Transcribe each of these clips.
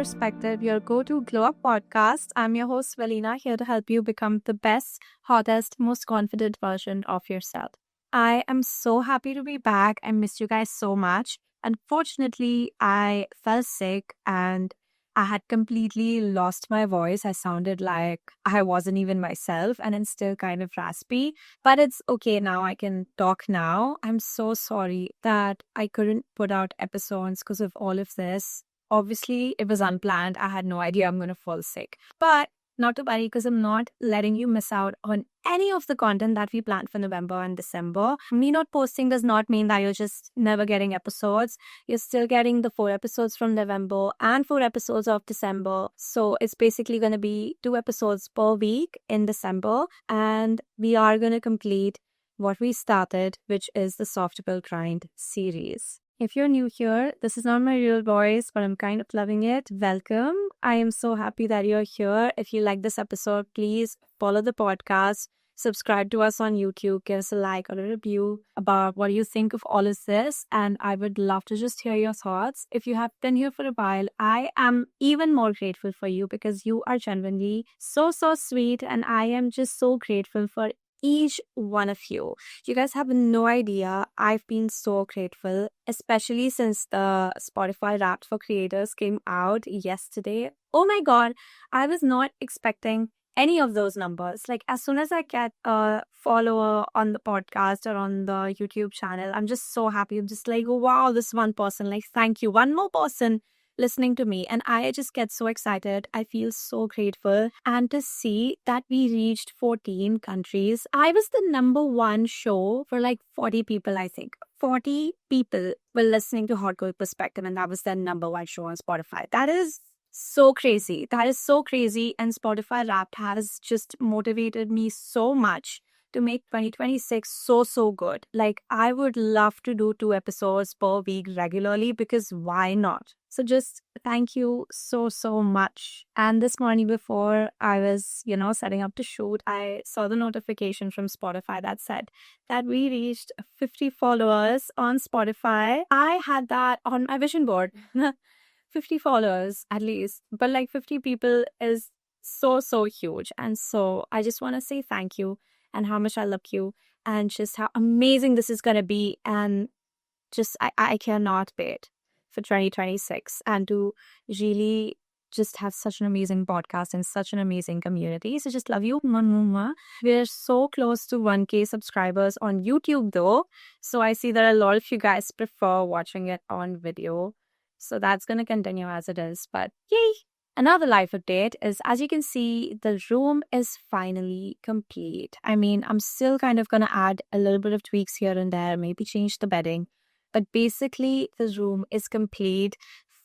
Perspective, your go-to glow up podcast. I'm your host, Valena, here to help you become the best, hottest, most confident version of yourself. I am so happy to be back. I missed you guys so much. Unfortunately, I fell sick and I had completely lost my voice. I sounded like I wasn't even myself and I'm still kind of raspy, but it's okay now. I can talk now. I'm so sorry that I couldn't put out episodes because of all of this. Obviously, it was unplanned. I had no idea I'm going to fall sick. But not to worry, because I'm not letting you miss out on any of the content that we planned for November and December. Me not posting does not mean that you're just never getting episodes. You're still getting the 4 episodes from November and 4 episodes of December. So it's basically going to be 2 episodes per week in December. And we are going to complete what we started, which is the Soft Bill Grind series. If you're new here, this is not my real voice, but I'm kind of loving it. Welcome. I am so happy that you're here. If you like this episode, please follow the podcast, subscribe to us on YouTube, give us a like or a review about what you think of all of this. And I would love to just hear your thoughts. If you have been here for a while, I am even more grateful for you because you are genuinely so sweet. And I am just so grateful for each one of you. You guys have no idea. I've been so grateful, especially since the Spotify Wrapped for Creators came out yesterday. Oh my God, I was not expecting any of those numbers. Like, as soon as I get a follower on the podcast or on the YouTube channel, I'm just so happy. I'm just like, wow, this one person, like, thank you. One more person listening to me, and I just get so excited. I feel so grateful. And to see that we reached 14 countries, I was the number one show for like 40 people. I think 40 people were listening to Hot Girl Perspective, and that was their number one show on Spotify. That is so crazy. That is so crazy. And Spotify Wrapped has just motivated me so much to make 2026 so good. Like, I would love to do 2 episodes per week regularly, because why not? So just thank you so much. And this morning, before I was, setting up to shoot, I saw the notification from Spotify that said that we reached 50 followers on Spotify. I had that on my vision board. 50 followers at least, but like 50 people is so huge. And so I just want to say thank you and how much I love you and just how amazing this is going to be. And just I cannot wait for 2026 and to really just have such an amazing podcast and such an amazing community. So just love you. We're so close to 1K subscribers on YouTube though. So I see that a lot of you guys prefer watching it on video. So that's going to continue as it is. But yay! Another life update is, as you can see, the room is finally complete. I mean, I'm still kind of going to add a little bit of tweaks here and there, maybe change the bedding. But basically, the room is complete.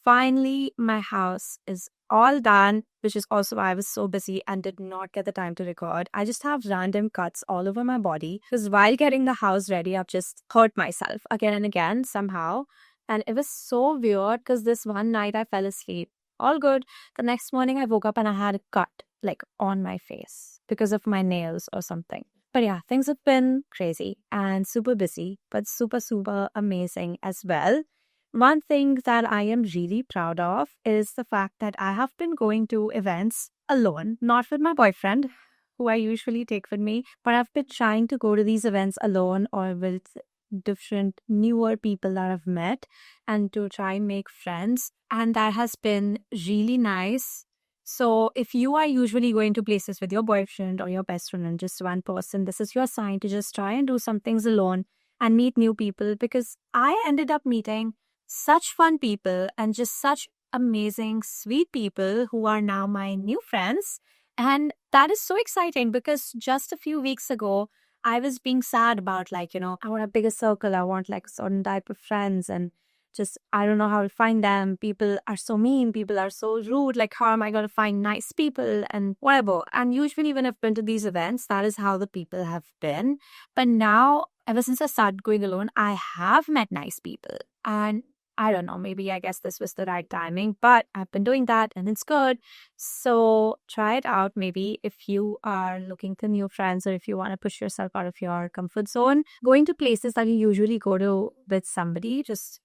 Finally, my house is all done, which is also why I was so busy and did not get the time to record. I just have random cuts all over my body because while getting the house ready, I've just hurt myself again and again somehow. And it was so weird because this one night I fell asleep. All good. The next morning I woke up and I had a cut like on my face because of my nails or something. But yeah, things have been crazy and super busy, but super amazing as well. One thing that I am really proud of is the fact that I have been going to events alone, not with my boyfriend, who I usually take with me, but I've been trying to go to these events alone or with different newer people that I've met and to try and make friends. And that has been really nice. So if you are usually going to places with your boyfriend or your best friend and just one person, this is your sign to just try and do some things alone and meet new people, because I ended up meeting such fun people and just such amazing, sweet people who are now my new friends. And that is so exciting because just a few weeks ago, I was being sad about I want a bigger circle. I want like a certain type of friends and just, I don't know how to find them. People are so mean. People are so rude. Like, how am I going to find nice people and whatever? And usually when I've been to these events, that is how the people have been. But now, ever since I started going alone, I have met nice people. And I don't know, maybe I guess this was the right timing, but I've been doing that and it's good. So try it out maybe if you are looking for new friends or if you want to push yourself out of your comfort zone. Going to places that you usually go to with somebody, just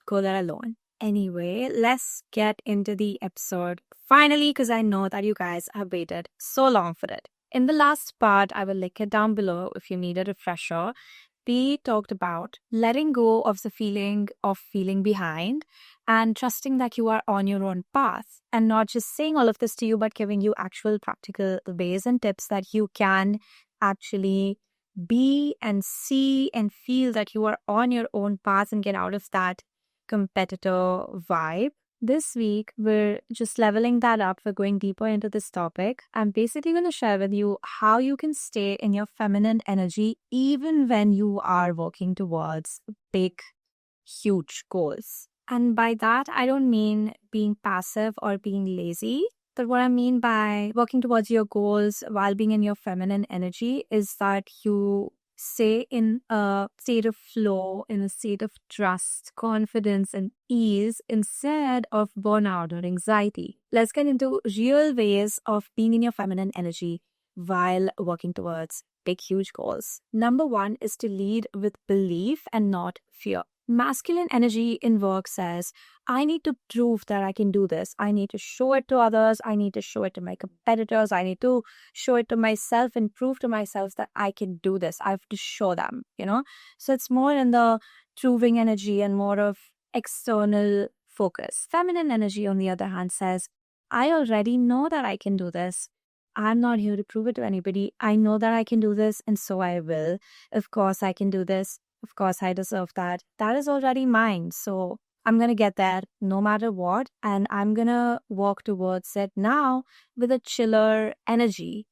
go there alone. Anyway, let's get into the episode finally, because I know that you guys have waited so long for it. In the last part, I will link it down below if you need a refresher. We talked about letting go of the feeling of feeling behind and trusting that you are on your own path, and not just saying all of this to you, but giving you actual practical ways and tips that you can actually be and see and feel that you are on your own path and get out of that competitor vibe. This week, we're just leveling that up. We're going deeper into this topic. I'm basically going to share with you how you can stay in your feminine energy even when you are working towards big, huge goals. And by that, I don't mean being passive or being lazy. But what I mean by working towards your goals while being in your feminine energy is that you stay in a state of flow, in a state of trust, confidence, and ease instead of burnout or anxiety. Let's get into real ways of being in your feminine energy while working towards big, huge goals. Number one is to lead with belief and not fear. Masculine energy in work says, I need to prove that I can do this. I need to show it to others. I need to show it to my competitors. I need to show it to myself and prove to myself that I can do this. I have to show them, So it's more in the proving energy and more of external focus. Feminine energy, on the other hand, says, I already know that I can do this. I'm not here to prove it to anybody. I know that I can do this, and so I will. Of course, I can do this. Of course, I deserve that. That is already mine. So I'm going to get there no matter what. And I'm going to walk towards it now with a chiller energy,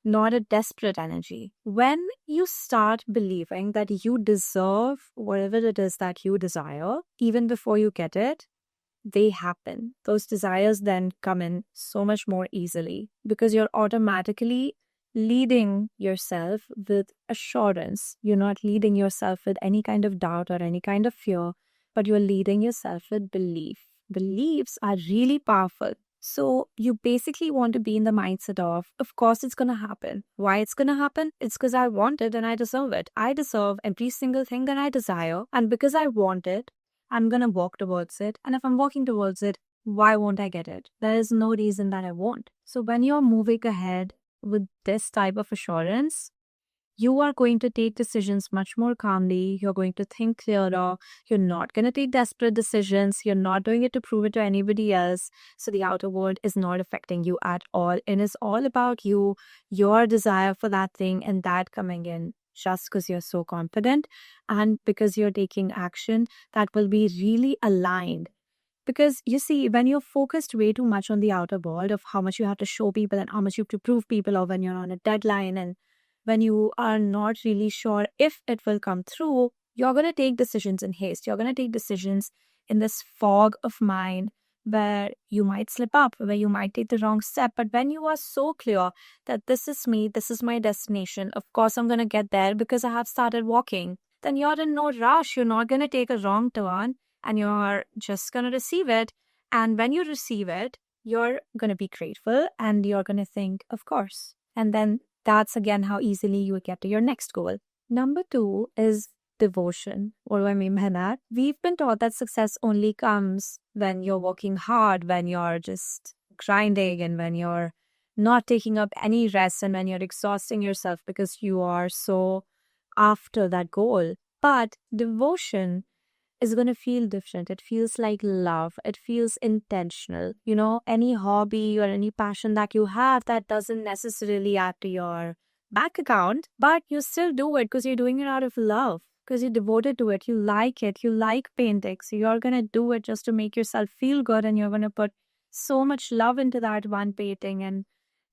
not a desperate energy. When you start believing that you deserve whatever it is that you desire, even before you get it, they happen. Those desires then come in so much more easily because you're automatically leading yourself with assurance. You're not leading yourself with any kind of doubt or any kind of fear, but you're leading yourself with belief. Beliefs are really powerful. So you basically want to be in the mindset of course it's going to happen. Why it's going to happen? It's because I want it and I deserve it. I deserve every single thing that I desire. And because I want it, I'm going to walk towards it. And if I'm walking towards it, why won't I get it? There is no reason that I won't. So when you're moving ahead with this type of assurance, you are going to take decisions much more calmly. You're going to think clearer. You're not going to take desperate decisions. You're not doing it to prove it to anybody else. So the outer world is not affecting you at all. And it's all about you, your desire for that thing, and that coming in just because you're so confident and because you're taking action that will be really aligned. Because you see, when you're focused way too much on the outer world of how much you have to show people and how much you have to prove people, or when you're on a deadline and when you are not really sure if it will come through, you're going to take decisions in haste. You're going to take decisions in this fog of mind where you might slip up, where you might take the wrong step. But when you are so clear that this is me, this is my destination, of course I'm going to get there because I have started walking, then you're in no rush. You're not going to take a wrong turn and you're just going to receive it. And when you receive it, you're going to be grateful and you're going to think, of course. And then that's again how easily you would get to your next goal. Number two is devotion. What do I mean by that? We've been taught that success only comes when you're working hard, when you're just grinding, and when you're not taking up any rest, and when you're exhausting yourself because you are so after that goal. But devotion is going to feel different. It feels like love. It feels intentional. Any hobby or any passion that you have that doesn't necessarily add to your bank account, but you still do it because you're doing it out of love, because you're devoted to it. You like it. You like painting. So you're going to do it just to make yourself feel good, and you're going to put so much love into that one painting. And,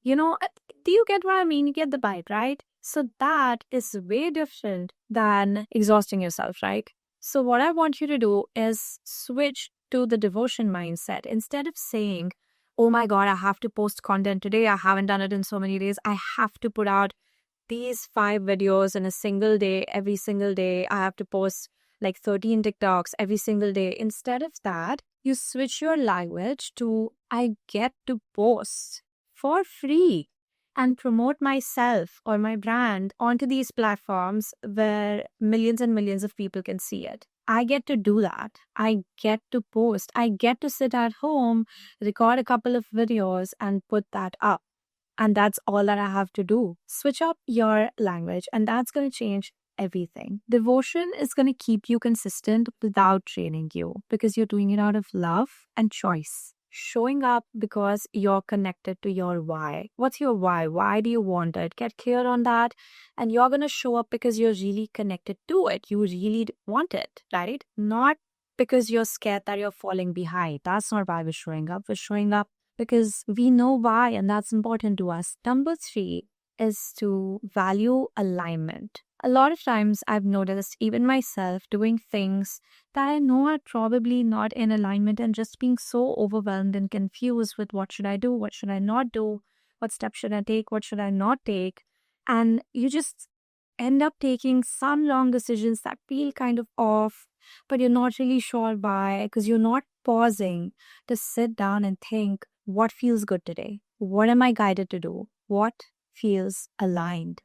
do you get what I mean? You get the bite, right? So that is way different than exhausting yourself, right? So what I want you to do is switch to the devotion mindset. Instead of saying, oh my God, I have to post content today. I haven't done it in so many days. I have to put out these 5 videos in a single day, every single day. I have to post like 13 TikToks every single day. Instead of that, you switch your language to, I get to post for free and promote myself or my brand onto these platforms where millions and millions of people can see it. I get to do that. I get to post. I get to sit at home, record a couple of videos, and put that up. And that's all that I have to do. Switch up your language, and that's going to change everything. Devotion is going to keep you consistent without training you because you're doing it out of love and choice. Showing up because you're connected to your why. What's your why? Why do you want it? Get clear on that. And you're going to show up because you're really connected to it. You really want it, right? Not because you're scared that you're falling behind. That's not why we're showing up. We're showing up because we know why, and that's important to us. Number three is to value alignment. A lot of times I've noticed, even myself, doing things that I know are probably not in alignment and just being so overwhelmed and confused with what should I do, what should I not do, what steps should I take, what should I not take. And you just end up taking some wrong decisions that feel kind of off, but you're not really sure why because you're not pausing to sit down and think, what feels good today? What am I guided to do? What feels aligned?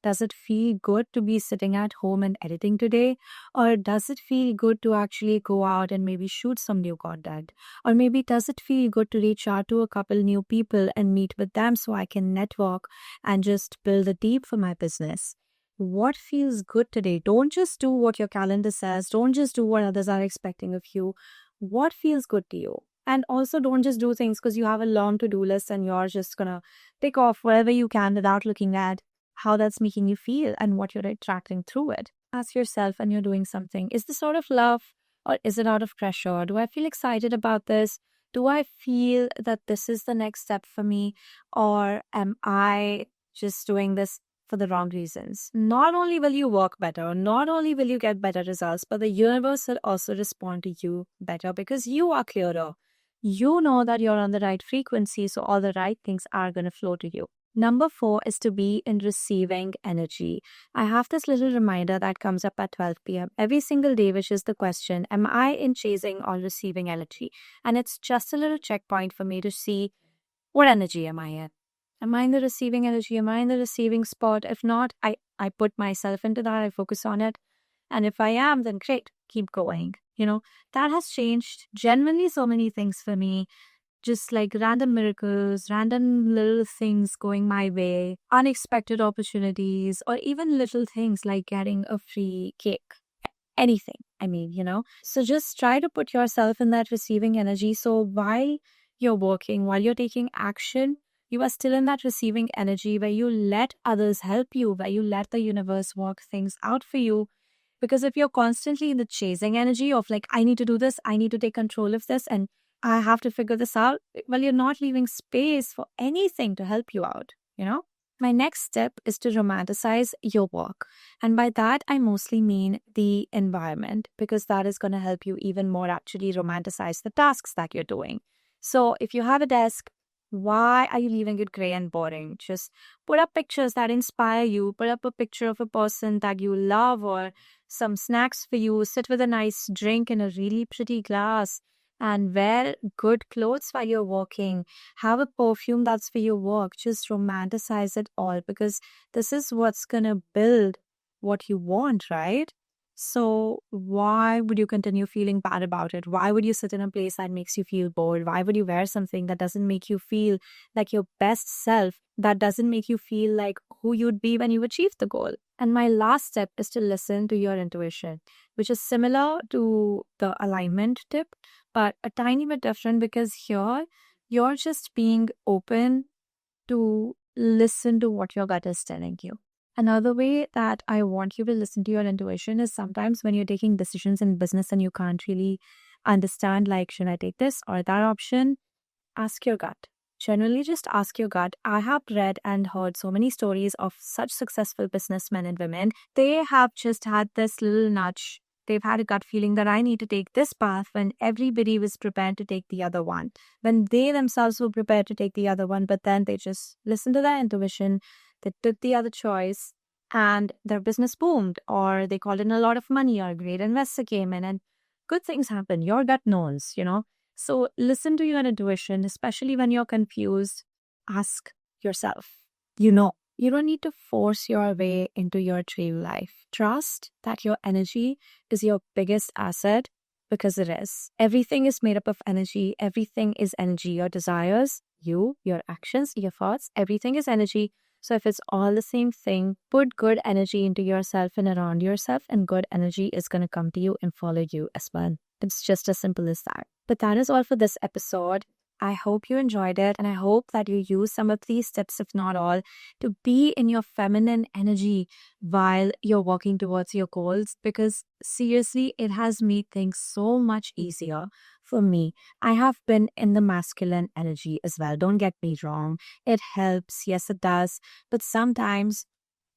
Does it feel good to be sitting at home and editing today? Or does it feel good to actually go out and maybe shoot some new content? Or maybe does it feel good to reach out to a couple new people and meet with them so I can network and just build a team for my business? What feels good today? Don't just do what your calendar says. Don't just do what others are expecting of you. What feels good to you? And also, don't just do things because you have a long to-do list and you're just gonna tick off wherever you can without looking at how that's making you feel and what you're attracting through it. Ask yourself when you're doing something, is this out of love or is it out of pressure? Do I feel excited about this? Do I feel that this is the next step for me? Or am I just doing this for the wrong reasons? Not only will you work better, not only will you get better results, but the universe will also respond to you better because you are clearer. You know that you're on the right frequency, so all the right things are going to flow to you. Number 4 is to be in receiving energy. I have this little reminder that comes up at 12 p.m. every single day, which is the question, am I in chasing or receiving energy? And it's just a little checkpoint for me to see, what energy am I in? Am I in the receiving energy? Am I in the receiving spot? If not, I put myself into that. I focus on it. And if I am, then great, keep going. That has changed genuinely so many things for me. Just like random miracles, random little things going my way, unexpected opportunities, or even little things like getting a free cake. Anything, So just try to put yourself in that receiving energy. So while you're working, while you're taking action, you are still in that receiving energy where you let others help you, where you let the universe work things out for you. Because if you're constantly in the chasing energy of like, I need to do this, I need to take control of this, and I have to figure this out, well, you're not leaving space for anything to help you out. My next step is to romanticize your work. And by that, I mostly mean the environment, because that is going to help you even more actually romanticize the tasks that you're doing. So if you have a desk, why are you leaving it gray and boring? Just put up pictures that inspire you. Put up a picture of a person that you love or some snacks for you. Sit with a nice drink in a really pretty glass and wear good clothes while you're working. Have a perfume that's for your work. Just romanticize it all because this is what's going to build what you want, right? So why would you continue feeling bad about it? Why would you sit in a place that makes you feel bored? Why would you wear something that doesn't make you feel like your best self, that doesn't make you feel like who you'd be when you achieve the goal? And my last step is to listen to your intuition, which is similar to the alignment tip, but a tiny bit different because here you're just being open to listen to what your gut is telling you. Another way that I want you to listen to your intuition is sometimes when you're taking decisions in business and you can't really understand, like, should I take this or that option? Ask your gut. Generally, just ask your gut. I have read and heard so many stories of such successful businessmen and women. They have just had this little nudge. They've had a gut feeling that I need to take this path when everybody was prepared to take the other one. When they themselves were prepared to take the other one, but then they just listened to their intuition. They took the other choice and their business boomed, or they called in a lot of money, or a great investor came in and good things happen. Your gut knows. So listen to your intuition, especially when you're confused. Ask yourself. You don't need to force your way into your dream life. Trust that your energy is your biggest asset because it is. Everything is made up of energy. Everything is energy. Your desires, your actions, your thoughts, everything is energy. So if it's all the same thing, put good energy into yourself and around yourself, and good energy is going to come to you and follow you as well. It's just as simple as that. But that is all for this episode. I hope you enjoyed it, and I hope that you use some of these tips, if not all, to be in your feminine energy while you're working towards your goals, because seriously, it has made things so much easier for me. I have been in the masculine energy as well. Don't get me wrong. It helps. Yes, it does. But sometimes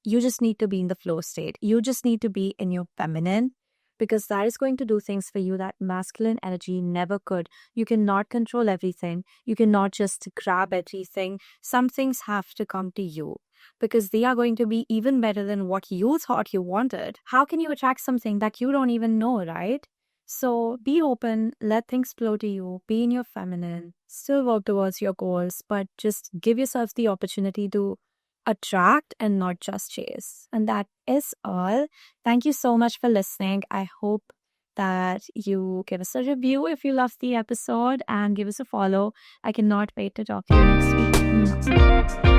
you just need to be in the flow state. You just need to be in your feminine, because that is going to do things for you that masculine energy never could. You cannot control everything. You cannot just grab everything. Some things have to come to you because they are going to be even better than what you thought you wanted. How can you attract something that you don't even know, right? So be open, let things flow to you, be in your feminine, still work towards your goals, but just give yourself the opportunity to attract and not just chase. And that is all. Thank you so much for listening. I hope that you give us a review if you loved the episode and give us a follow. I cannot wait to talk to you next week.